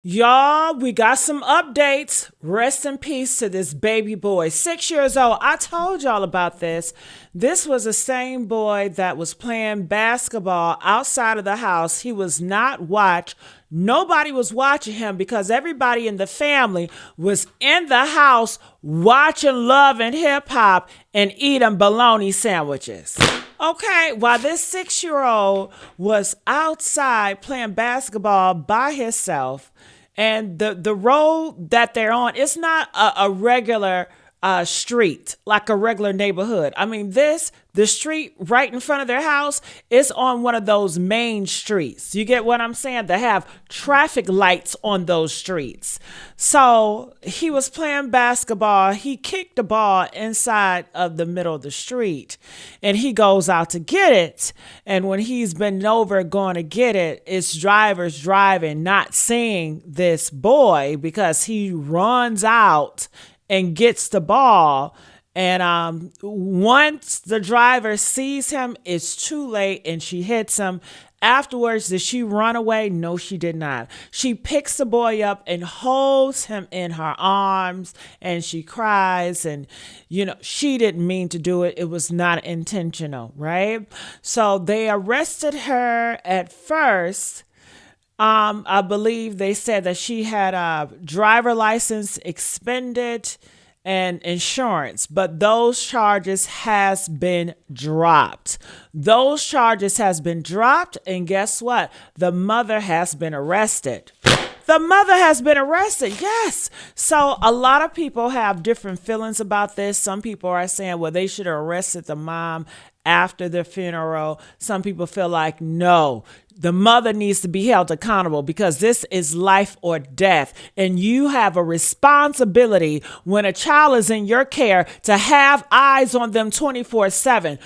Y'all, we got some updates. Rest in peace to this baby boy, 6 years old. I told y'all about this. This was the same boy that was playing basketball outside of the house. He was not watched. Nobody was watching him because everybody in the family was in the house watching Love and Hip Hop and eating bologna sandwiches. Okay, while this 6 year old was outside playing basketball by himself, and the road that they're on, it's not a regular street, like a regular neighborhood. I mean, the street right in front of their house is on one of those main streets. You get what I'm saying? They have traffic lights on those streets. So he was playing basketball. He kicked the ball inside of the middle of the street and he goes out to get it. And when he's been over going to get it, it's drivers driving, not seeing this boy because he runs out and gets the ball. And once the driver sees him, it's too late and she hits him. Afterwards, did she run away? No, she did not. She picks the boy up and holds him in her arms and she cries. And, she didn't mean to do it. It was not intentional, right? So they arrested her at first. I believe they said that she had a driver license expended and insurance, but those charges has been dropped. Those charges has been dropped, and guess what? The mother has been arrested. The mother has been arrested. Yes. So a lot of people have different feelings about this. Some people are saying, well, they should have arrested the mom after the funeral. Some people feel like, no, the mother needs to be held accountable because this is life or death. And you have a responsibility when a child is in your care to have eyes on them 24/7.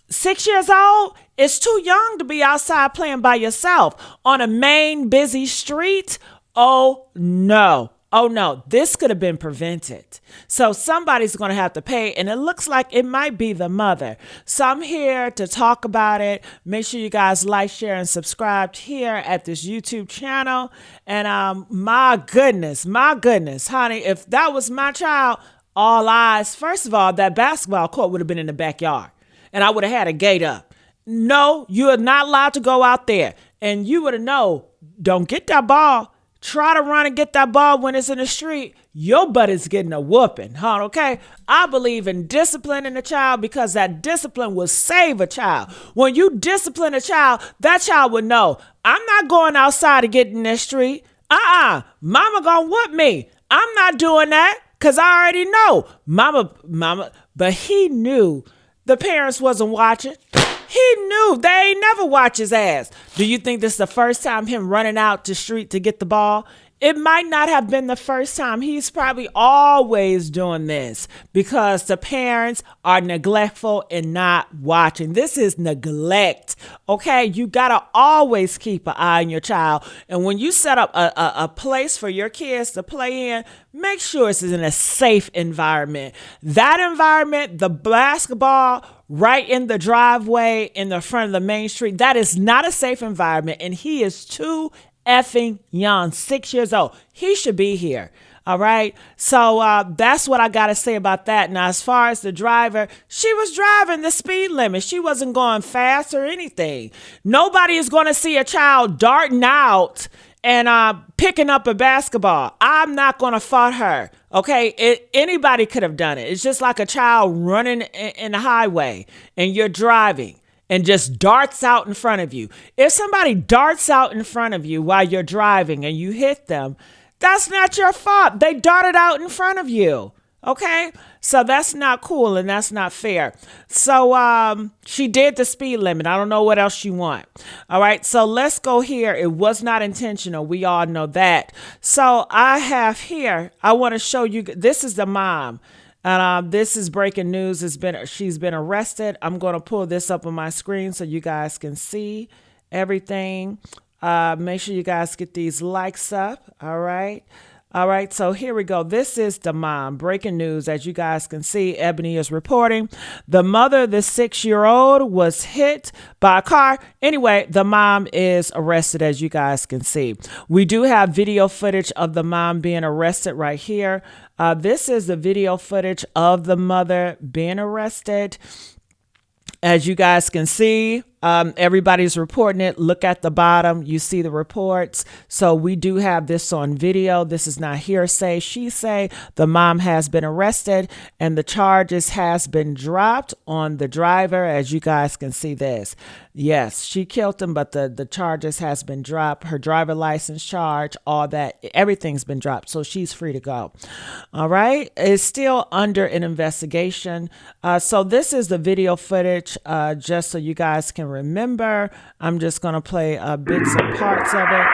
6 years old, it's too young to be outside playing by yourself on a main busy street. Oh no. Oh no, this could have been prevented. So somebody's going to have to pay, and it looks like it might be the mother. So I'm here to talk about it. Make sure you guys like, share, and subscribe here at this YouTube channel. And my goodness, honey, if that was my child, all eyes. First of all, that basketball court would have been in the backyard, and I would have had a gate up. No, you are not allowed to go out there, and you would have known, don't get that ball. Try to run and get that ball when it's in the street. Your butt is getting a whooping, huh? Okay. I believe in disciplining a child because that discipline will save a child. When you discipline a child, that child would know, I'm not going outside to get in the street. Mama gonna whoop me. I'm not doing that because I already know. Mama, but he knew the parents wasn't watching. He knew they ain't never watch his ass. Do you think this is the first time him running out the street to get the ball? It might not have been the first time. He's probably always doing this because the parents are neglectful and not watching. This is neglect. Okay, you gotta always keep an eye on your child. And when you set up a place for your kids to play in, make sure it's in a safe environment. That environment, the basketball right in the driveway in the front of the main street, that is not a safe environment. And he is too effing young, 6 years old. He should be here. All right. So that's what I got to say about that. Now, as far as the driver, she was driving the speed limit. She wasn't going fast or anything. Nobody is going to see a child darting out and picking up a basketball. I'm not going to fault her. Okay. Anybody could have done it. It's just like a child running in the highway and you're driving and just darts out in front of you. If somebody darts out in front of you while you're driving and you hit them, that's not your fault. They darted out in front of you. Okay? So that's not cool and that's not fair. So she did the speed limit. I don't know what else you want. All right. So let's go here. It was not intentional. We all know that. So I have here, I want to show you, this is the mom. And this is breaking news. She's been arrested. I'm going to pull this up on my screen so you guys can see everything. Make sure you guys get these likes up. All right. All right, so here we go. This is the mom. Breaking news. As you guys can see, Ebony is reporting the mother, the 6-year-old, was hit by a car. Anyway, the mom is arrested, as you guys can see. We do have video footage of the mom being arrested right here. This is the video footage of the mother being arrested. As you guys can see, everybody's reporting it. Look at the bottom. You see the reports. So we do have this on video. This is not hearsay. She say the mom has been arrested and the charges has been dropped on the driver. As you guys can see this. Yes, she killed him, but the charges has been dropped. Her driver license charge, all that, everything's been dropped. So she's free to go. All right. It's still under an investigation. So this is the video footage, just so you guys can remember. I'm just going to play bits and parts of it.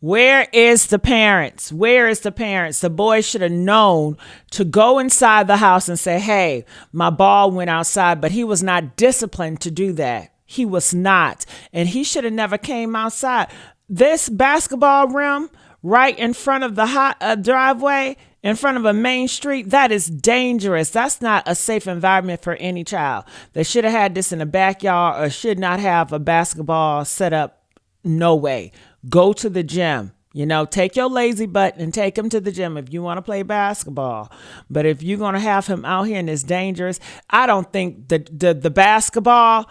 Where is the parents? Where is the parents? The boy should have known to go inside the house and say, hey, my ball went outside, but he was not disciplined to do that. He was not. And he should have never came outside. This basketball rim right in front of the driveway, in front of a main street, that is dangerous. That's not a safe environment for any child. They should have had this in the backyard or should not have a basketball set up. No way. Go to the gym. You know, take your lazy butt and take him to the gym if you want to play basketball. But if you're going to have him out here and it's dangerous, I don't think the basketball,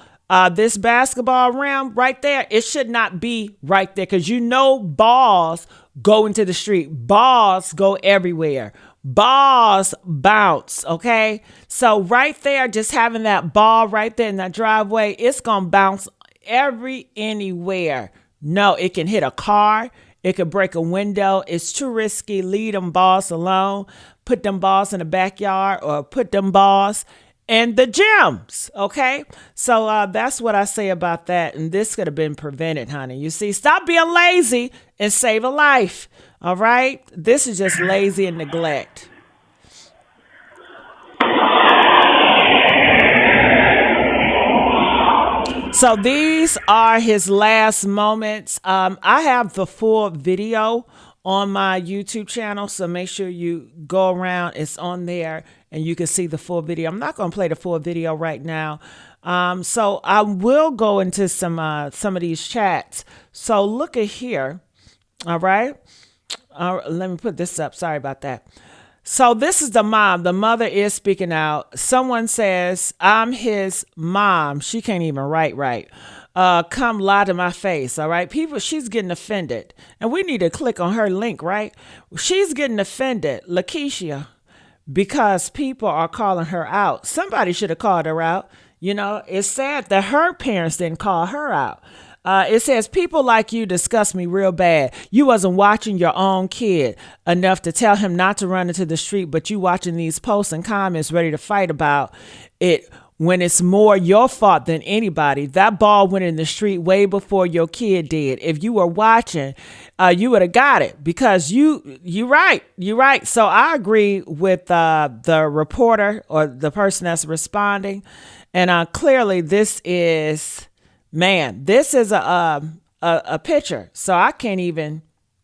this basketball rim right there, it should not be right there because you know balls go into the street. Balls go everywhere. Balls bounce, okay? So right there, just having that ball right there in that driveway, it's going to bounce anywhere. No, it can hit a car. It could break a window. It's too risky. Leave them balls alone. Put them balls in the backyard or put them balls in the gyms. Okay. So that's what I say about that. And this could have been prevented, honey. You see, stop being lazy and save a life. All right. This is just lazy and neglect. So these are his last moments. I have the full video on my YouTube channel, so make sure you go around. It's on there, and you can see the full video. I'm not going to play the full video right now. So I will go into some of these chats. So look at here. All right. Let me put this up. Sorry about that. So this is the mom. The mother is speaking out. Someone says, I'm his mom. She can't even write right. Come lie to my face. All right. People, she's getting offended. And we need to click on her link, right? She's getting offended, Lakeisha, because people are calling her out. Somebody should have called her out. You know, it's sad that her parents didn't call her out. It says, people like you disgust me real bad. You wasn't watching your own kid enough to tell him not to run into the street, but you watching these posts and comments ready to fight about it when it's more your fault than anybody. That ball went in the street way before your kid did. If you were watching, you would have got it because you're right. So I agree with the reporter or the person that's responding. And clearly this is... Man, this is a picture, so I can't even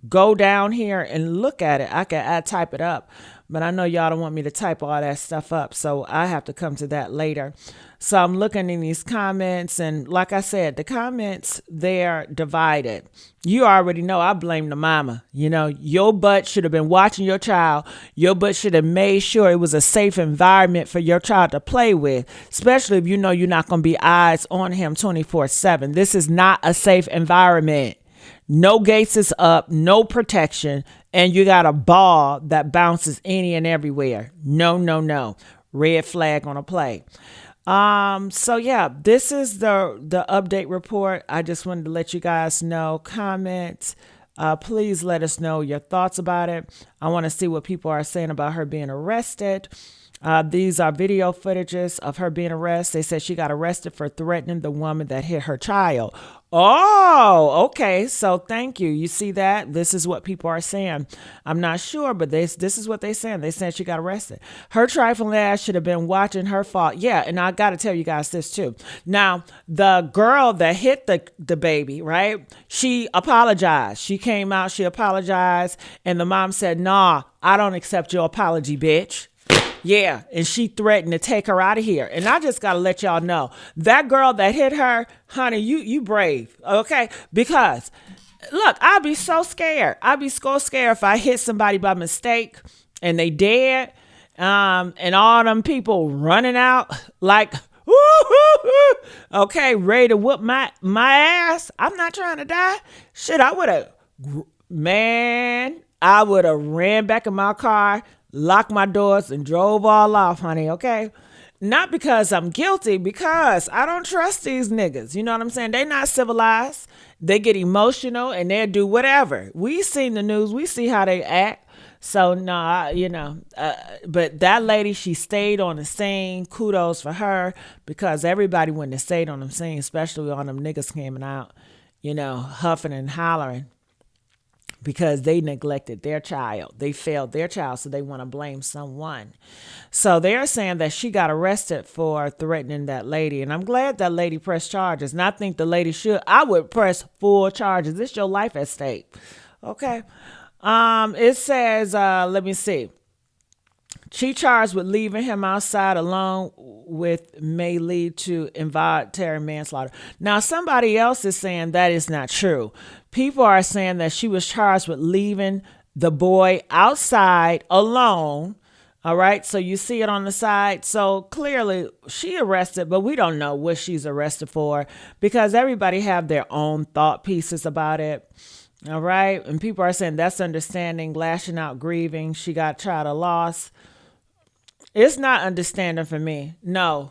go down here and look at it. I type it up, but I know y'all don't want me to type all that stuff up, so I have to come to that later. So I'm looking in these comments, and like I said, the comments, they're divided. You already know I blame the mama. You know, your butt should have been watching your child. Your butt should have made sure it was a safe environment for your child to play with, especially if you know you're not going to be eyes on him 24/7. This is not a safe environment. No gates is up, no protection, and you got a ball that bounces any and everywhere. No. Red flag on a play. So yeah, this is the update report. I just wanted to let you guys know. Comments, please let us know your thoughts about it. I want to see what people are saying about her being arrested. These are video footages of her being arrested. They said she got arrested for threatening the woman that hit her child. Oh, okay. So thank you. You see that? This is what people are saying. I'm not sure, but this is what they're saying. They said she got arrested. Her trifling ass should have been watching her fault. Yeah, and I got to tell you guys this too. Now, the girl that hit the baby, right? She apologized. She came out, she apologized, and the mom said, "Nah, I don't accept your apology, bitch." Yeah, and she threatened to take her out of here. And I just gotta let y'all know, that girl that hit her, honey, you brave, okay? Because look, I'd be so scared. I'd be so scared if I hit somebody by mistake and they dead, and all them people running out like, okay, ready to whoop my ass. I'm not trying to die. Shit, I would have ran back in my car, locked my doors, and drove all off, honey, okay? Not because I'm guilty, because I don't trust these niggas. You know what I'm saying? They not civilized. They get emotional and they'll do whatever. We seen the news. We see how they act. So, no, but that lady, she stayed on the scene. Kudos for her, because everybody wouldn't have stayed on the scene, especially on them niggas coming out, huffing and hollering, because they neglected their child. They failed their child, so they want to blame someone. So they're saying that she got arrested for threatening that lady. And I'm glad that lady pressed charges. And I think the lady should. I would press full charges. It's your life at stake. Okay. It says, let me see. She charged with leaving him outside alone with may lead to involuntary manslaughter. Now, somebody else is saying that is not true. People are saying that she was charged with leaving the boy outside alone. All right. So you see it on the side. So clearly she arrested, but we don't know what she's arrested for, because everybody have their own thought pieces about it. All right. And people are saying that's understanding, lashing out, grieving. She got child of loss. It's not understanding for me. No.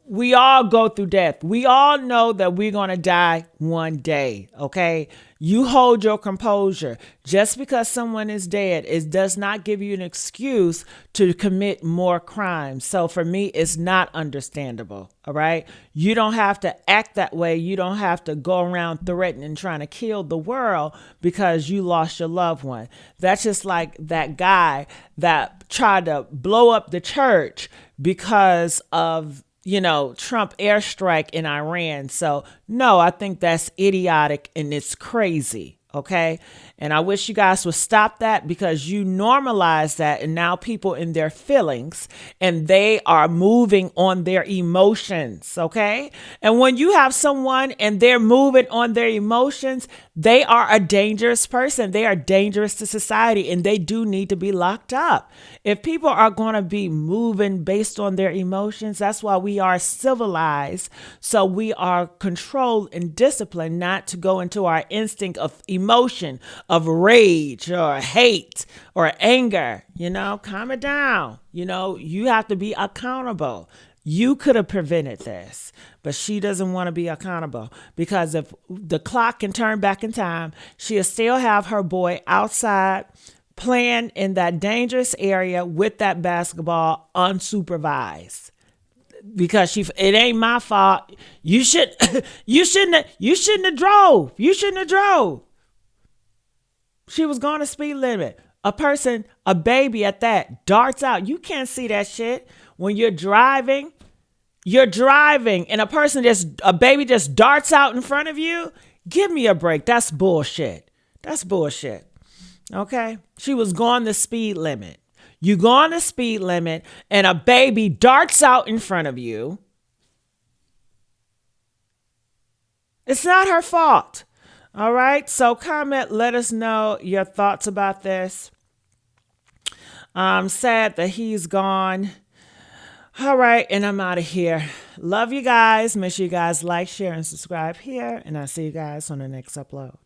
We all go through death. We all know that we're going to die one day. Okay. You hold your composure. Just because someone is dead, it does not give you an excuse to commit more crimes. So for me, it's not understandable. All right. You don't have to act that way. You don't have to go around threatening and trying to kill the world because you lost your loved one. That's just like that guy that tried to blow up the church because of, Trump airstrike in Iran. So no, I think that's idiotic and it's crazy. Okay. And I wish you guys would stop that, because you normalize that. And now people in their feelings and they are moving on their emotions. Okay. And when you have someone and they're moving on their emotions, they are a dangerous person. They are dangerous to society and they do need to be locked up. If people are going to be moving based on their emotions, that's why we are civilized. So we are controlled and disciplined not to go into our instinct of emotion, of rage or hate or anger. Calm it down. You have to be accountable. You could have prevented this, but she doesn't want to be accountable, because if the clock can turn back in time, she'll still have her boy outside playing in that dangerous area with that basketball unsupervised. Because it ain't my fault. You shouldn't have drove. She was going to speed limit. A baby at that, darts out. You can't see that shit when you're driving. And a baby just darts out in front of you. Give me a break. That's bullshit. Okay. She was going the speed limit. You go on the speed limit and a baby darts out in front of you. It's not her fault. All right. So comment, let us know your thoughts about this. I'm sad that he's gone. All right. And I'm out of here. Love you guys. Make sure you guys like, share, and subscribe here. And I'll see you guys on the next upload.